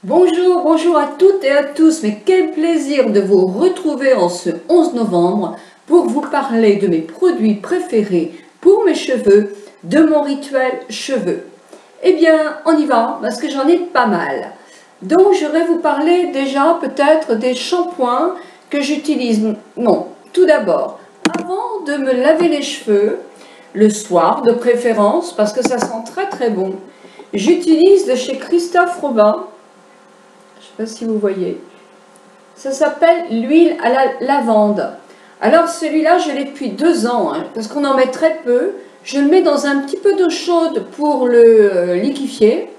Bonjour, bonjour à toutes et à tous, mais quel plaisir de vous retrouver en ce 11 novembre pour vous parler de mes produits préférés pour mes cheveux, de mon rituel cheveux. Eh bien, on y va, parce que j'en ai pas mal. Donc, je vais vous parler déjà peut-être des shampoings que j'utilise. Non, tout d'abord, avant de me laver les cheveux, le soir de préférence, parce que ça sent très très bon, j'utilise de chez Christophe Robin. Je ne sais pas si vous voyez. Ça s'appelle l'huile à la lavande. Alors celui-là, je l'ai depuis 2 ans, parce qu'on en met très peu. Je le mets dans un petit peu d'eau chaude pour le liquéfier.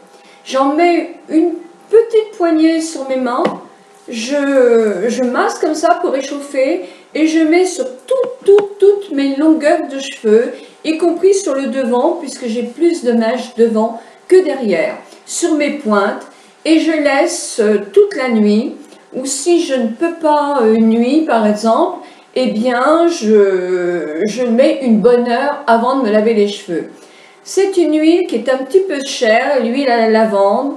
J'en mets une petite poignée sur mes mains. Je masse comme ça pour réchauffer et je mets sur toutes mes longueurs de cheveux, y compris sur le devant, puisque j'ai plus de mèches devant que derrière, sur mes pointes. Et je laisse toute la nuit, ou si je ne peux pas une nuit par exemple, eh bien je mets une bonne heure avant de me laver les cheveux. C'est une huile qui est un petit peu chère, l'huile à la lavande,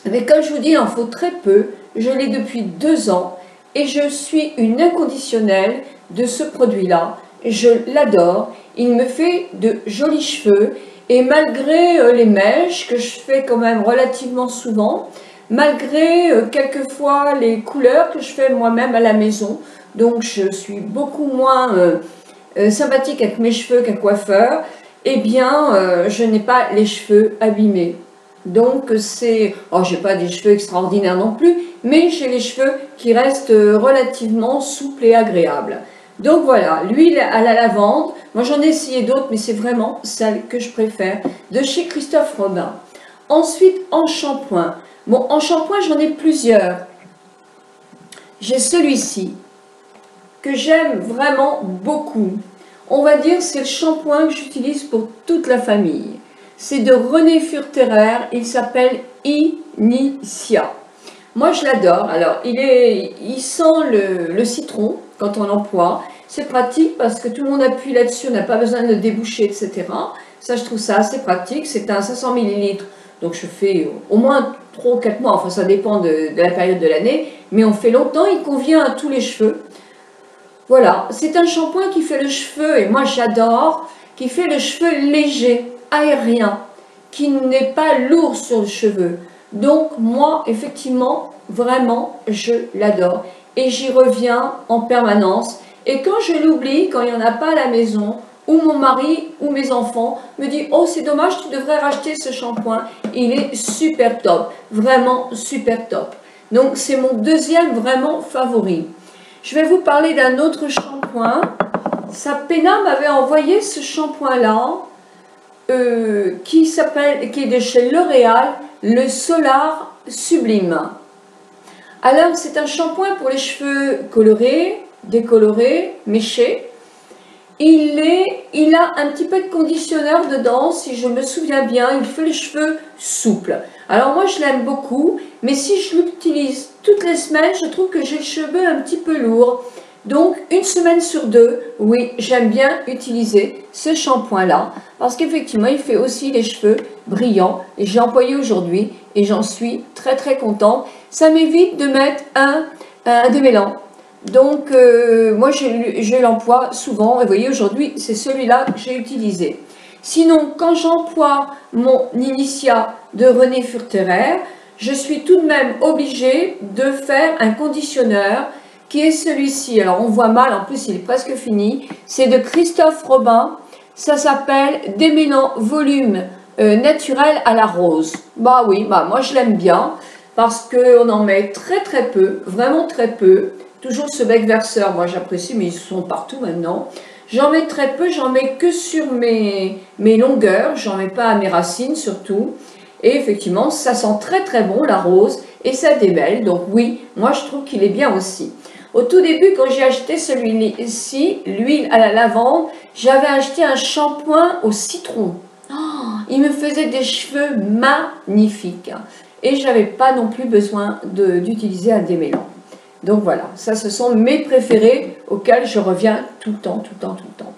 mais comme je vous dis, il en faut très peu. Je l'ai depuis 2 ans et je suis une inconditionnelle de ce produit-là. Je l'adore, il me fait de jolis cheveux. Et malgré les mèches que je fais quand même relativement souvent, malgré quelquefois les couleurs que je fais moi-même à la maison, donc je suis beaucoup moins sympathique avec mes cheveux qu'un coiffeur, eh bien je n'ai pas les cheveux abîmés. Donc c'est, oh j'ai pas des cheveux extraordinaires non plus, mais j'ai les cheveux qui restent relativement souples et agréables. Donc voilà, l'huile à la lavande, moi j'en ai essayé d'autres, mais c'est vraiment celle que je préfère, de chez Christophe Robin. Ensuite, en shampoing. Bon, en shampoing, j'en ai plusieurs. J'ai celui-ci, que j'aime vraiment beaucoup. On va dire c'est le shampoing que j'utilise pour toute la famille. C'est de René Furterer, il s'appelle Initia. Moi je l'adore, alors il sent le citron quand on l'emploie, c'est pratique parce que tout le monde appuie là-dessus, on n'a pas besoin de le déboucher, etc. Ça je trouve ça assez pratique, c'est un 500 ml, donc je fais au moins 3 ou 4 mois, enfin ça dépend de la période de l'année, mais on fait longtemps, il convient à tous les cheveux. Voilà, c'est un shampoing qui fait le cheveu, et moi j'adore, qui fait le cheveu léger, aérien, qui n'est pas lourd sur le cheveu. Donc moi, effectivement, vraiment, je l'adore. Et j'y reviens en permanence. Et quand je l'oublie, quand il n'y en a pas à la maison, ou mon mari ou mes enfants me disent « Oh, c'est dommage, tu devrais racheter ce shampoing. » Il est super top, vraiment super top. Donc c'est mon deuxième vraiment favori. Je vais vous parler d'un autre shampoing. Sapena m'avait envoyé ce shampoing-là, qui est de chez L'Oréal, le Solar Sublime. Alors, c'est un shampoing pour les cheveux colorés, décolorés, méchés. Il a un petit peu de conditionneur dedans, si je me souviens bien, il fait les cheveux souples. Alors moi je l'aime beaucoup, mais si je l'utilise toutes les semaines, je trouve que j'ai les cheveux un petit peu lourds. Donc une semaine sur 2, oui, j'aime bien utiliser ce shampoing-là, parce qu'effectivement il fait aussi les cheveux brillants, et j'ai employé aujourd'hui, et j'en suis très très contente. Ça m'évite de mettre un démêlant. Donc, moi, je l'emploie souvent. Et vous voyez, aujourd'hui, c'est celui-là que j'ai utilisé. Sinon, quand j'emploie mon Initia de René Furterer, je suis tout de même obligée de faire un conditionneur qui est celui-ci. Alors, on voit mal, en plus, il est presque fini. C'est de Christophe Robin. Ça s'appelle Démêlant Volume Naturel à la Rose. Bah oui, bah moi, je l'aime bien parce qu'on en met très très peu, vraiment très peu. Toujours ce bec verseur, moi j'apprécie, mais ils sont partout maintenant. J'en mets très peu, j'en mets que sur mes longueurs, j'en mets pas à mes racines surtout. Et effectivement, ça sent très très bon la rose et ça démêle. Donc oui, moi je trouve qu'il est bien aussi. Au tout début, quand j'ai acheté celui-ci, l'huile à la lavande, j'avais acheté un shampoing au citron. Oh, il me faisait des cheveux magnifiques. Et je n'avais pas non plus besoin d'utiliser un démêlant. Donc voilà, ça ce sont mes préférés auxquels je reviens tout le temps, tout le temps, tout le temps.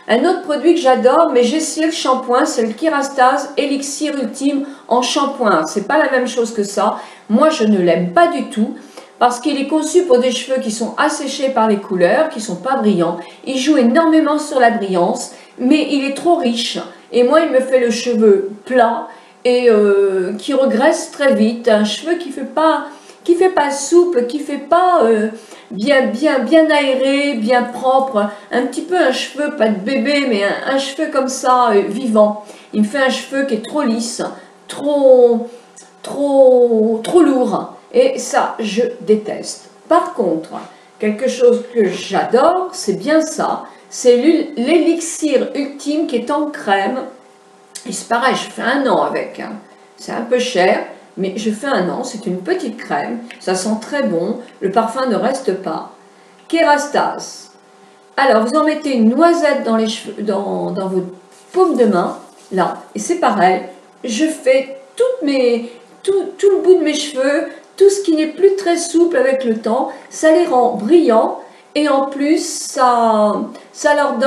Un autre produit que j'adore, mais j'ai essayé le shampoing, c'est le Kerastase Elixir Ultime en shampoing. C'est pas la même chose que ça. Moi, je ne l'aime pas du tout parce qu'il est conçu pour des cheveux qui sont asséchés par les couleurs, qui sont pas brillants. Il joue énormément sur la brillance, mais il est trop riche. Et moi, il me fait le cheveu plat et qui regresse très vite. Un cheveu qui fait pas souple, qui fait pas bien aéré, bien propre. Un petit peu un cheveu, pas de bébé, mais un cheveu comme ça, vivant. Il me fait un cheveu qui est trop lisse, trop lourd. Et ça, je déteste. Par contre, quelque chose que j'adore, c'est bien ça. C'est l'élixir ultime qui est en crème. Et c'est pareil, je fais 1 an avec. Hein. C'est un peu cher, mais je fais 1 an. C'est une petite crème. Ça sent très bon. Le parfum ne reste pas. Kerastase. Alors, vous en mettez une noisette dans les cheveux, dans votre paume de main. Là. Et c'est pareil. Je fais tout le bout de mes cheveux. Tout ce qui n'est plus très souple avec le temps, ça les rend brillants et en plus ça leur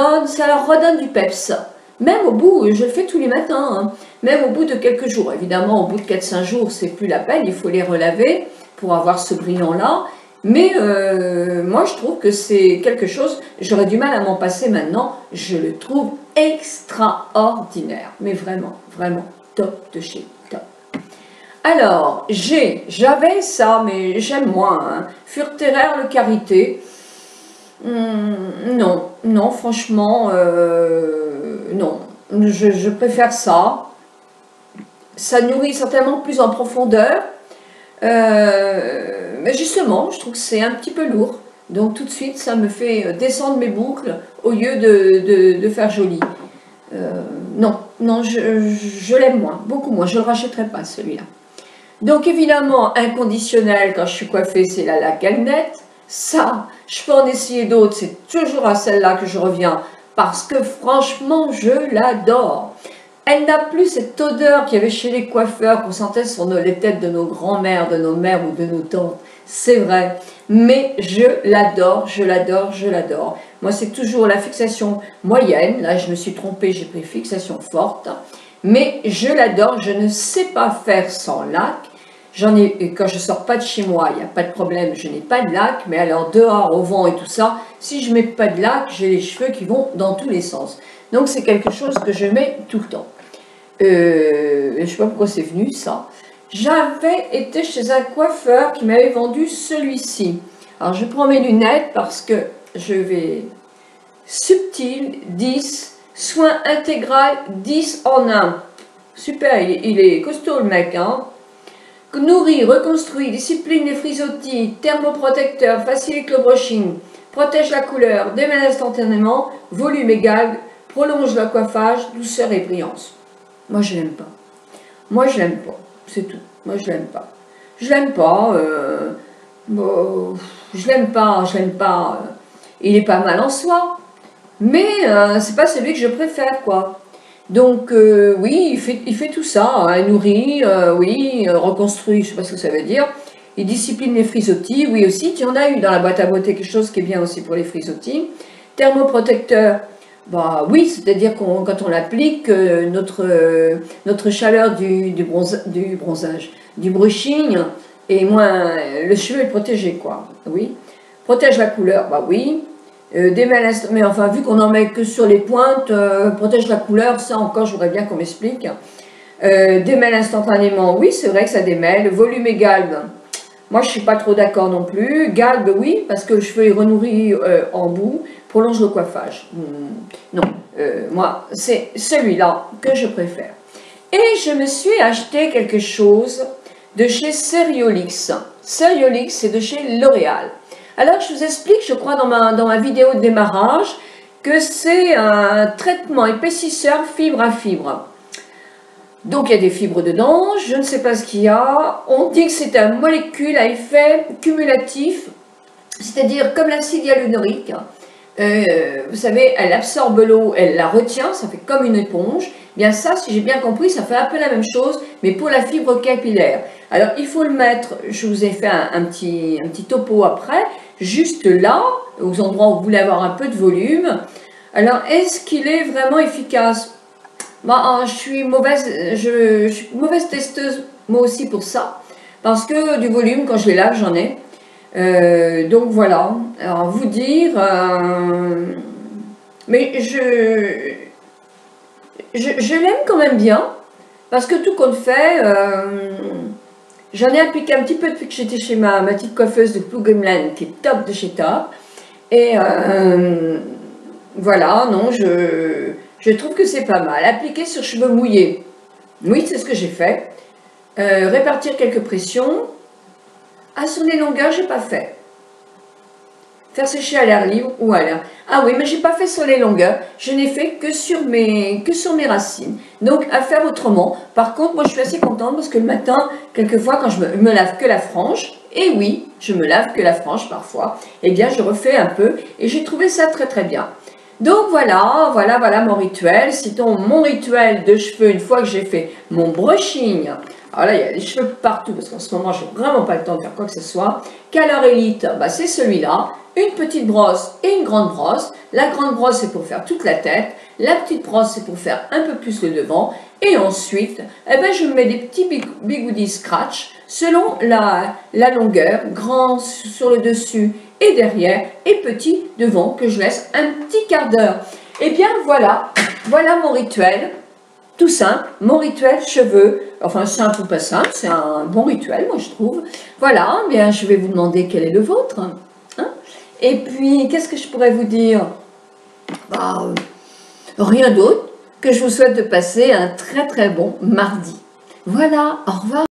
redonne du peps. Même au bout, je le fais tous les matins, hein, même au bout de quelques jours. Évidemment, au bout de 4-5 jours, c'est plus la peine, il faut les relaver pour avoir ce brillant-là. Mais moi, je trouve que c'est quelque chose, j'aurais du mal à m'en passer maintenant, je le trouve extraordinaire. Mais vraiment, vraiment top de chez top. Alors, j'avais ça, mais j'aime moins. Hein. Furterer le Karité. Non, franchement, non. Je préfère ça. Ça nourrit certainement plus en profondeur. Mais justement, je trouve que c'est un petit peu lourd. Donc tout de suite, ça me fait descendre mes boucles au lieu de faire joli. Non, je l'aime moins, beaucoup moins. Je ne le rachèterai pas, celui-là. Donc évidemment, inconditionnel, quand je suis coiffée, c'est la laque Galnette. Ça, je peux en essayer d'autres, c'est toujours à celle-là que je reviens, parce que franchement, je l'adore. Elle n'a plus cette odeur qu'il y avait chez les coiffeurs, qu'on sentait sur les têtes de nos grands-mères, de nos mères ou de nos tantes. C'est vrai, mais je l'adore, je l'adore, je l'adore. Moi, c'est toujours la fixation moyenne. Là, je me suis trompée, j'ai pris fixation forte. Mais je l'adore, je ne sais pas faire sans laque. Quand je sors pas de chez moi, il n'y a pas de problème, je n'ai pas de laque, mais alors dehors, au vent et tout ça, si je mets pas de laque, j'ai les cheveux qui vont dans tous les sens. Donc c'est quelque chose que je mets tout le temps. Je ne sais pas pourquoi c'est venu ça. J'avais été chez un coiffeur qui m'avait vendu celui-ci. Alors je prends mes lunettes parce que je vais subtil 10, soin intégral 10 en 1. Super, il est costaud le mec, hein. Nourrit, reconstruit, discipline les frisottis, thermoprotecteur, facilite le brushing, protège la couleur, démêle instantanément, volume égal, prolonge le coiffage, douceur et brillance. Moi je l'aime pas. Moi je l'aime pas. C'est tout. Moi je l'aime pas. Je l'aime pas. Je l'aime pas. Il est pas mal en soi. Mais c'est pas celui que je préfère quoi. Donc oui, il fait tout ça, hein, nourrit, oui, reconstruit, je ne sais pas ce que ça veut dire. Il discipline les frisottis, oui aussi, tu en as eu dans la boîte à beauté quelque chose qui est bien aussi pour les frisottis. Thermoprotecteur, bah oui, c'est-à-dire quand on l'applique, notre chaleur du bronzage, du brushing, et moins le cheveu est protégé quoi, oui. Protège la couleur, bah oui. Mais enfin, vu qu'on n'en met que sur les pointes, protège la couleur, ça encore, je voudrais bien qu'on m'explique. Démêle instantanément, oui, c'est vrai que ça démêle. Volume et galbe, moi je ne suis pas trop d'accord non plus. Galbe, oui, parce que le cheveu est renourri en bout, prolonge le coiffage. Non, moi, c'est celui-là que je préfère. Et je me suis acheté quelque chose de chez Seriolix. Seriolix, c'est de chez L'Oréal. Alors, je vous explique, je crois, dans ma vidéo de démarrage, que c'est un traitement épaississeur fibre à fibre. Donc, il y a des fibres dedans, je ne sais pas ce qu'il y a. On dit que c'est une molécule à effet cumulatif, c'est-à-dire comme l'acide hyaluronique. Vous savez, elle absorbe l'eau, elle la retient, ça fait comme une éponge. Bien ça, si j'ai bien compris, ça fait un peu la même chose, mais pour la fibre capillaire. Alors, il faut le mettre, je vous ai fait un petit topo après, juste là, aux endroits où vous voulez avoir un peu de volume. Alors, est-ce qu'il est vraiment efficace? Bah, je suis mauvaise, je suis mauvaise testeuse, moi aussi pour ça. Parce que du volume, quand je les lave, j'en ai. Donc voilà. Alors, vous dire... mais je l'aime quand même bien. Parce que tout compte fait, j'en ai appliqué un petit peu depuis que j'étais chez ma petite coiffeuse de Plouguemlen, qui est top de chez top. Et voilà, non, je trouve que c'est pas mal. Appliquer sur cheveux mouillés. Oui, c'est ce que j'ai fait. Répartir quelques pressions. Ah, sur les longueurs, j'ai pas fait. Faire sécher à l'air libre ou à l'air. Ah oui, mais j'ai pas fait sur les longueurs. Je n'ai fait que sur mes racines. Donc, à faire autrement. Par contre, moi, je suis assez contente parce que le matin, quelquefois, quand je me lave que la frange, et oui, je me lave que la frange parfois, eh bien, je refais un peu et j'ai trouvé ça très très bien. Donc voilà mon rituel. Sinon, mon rituel de cheveux, une fois que j'ai fait mon brushing, alors là, il y a des cheveux partout parce qu'en ce moment, j'ai vraiment pas le temps de faire quoi que ce soit. Color Elite, bah, c'est celui-là. Une petite brosse et une grande brosse. La grande brosse, c'est pour faire toute la tête. La petite brosse, c'est pour faire un peu plus le devant. Et ensuite, eh ben, je mets des petits bigoudis scratch selon la longueur, grand sur le dessus et derrière, et petit devant, que je laisse un petit quart d'heure. Et bien voilà mon rituel. Tout simple, mon rituel cheveux, enfin simple ou pas simple, c'est un bon rituel, moi je trouve. Voilà, bien je vais vous demander quel est le vôtre. Hein. Et puis, qu'est-ce que je pourrais vous dire? Bah, rien d'autre que je vous souhaite de passer un très très bon mardi. Voilà, au revoir.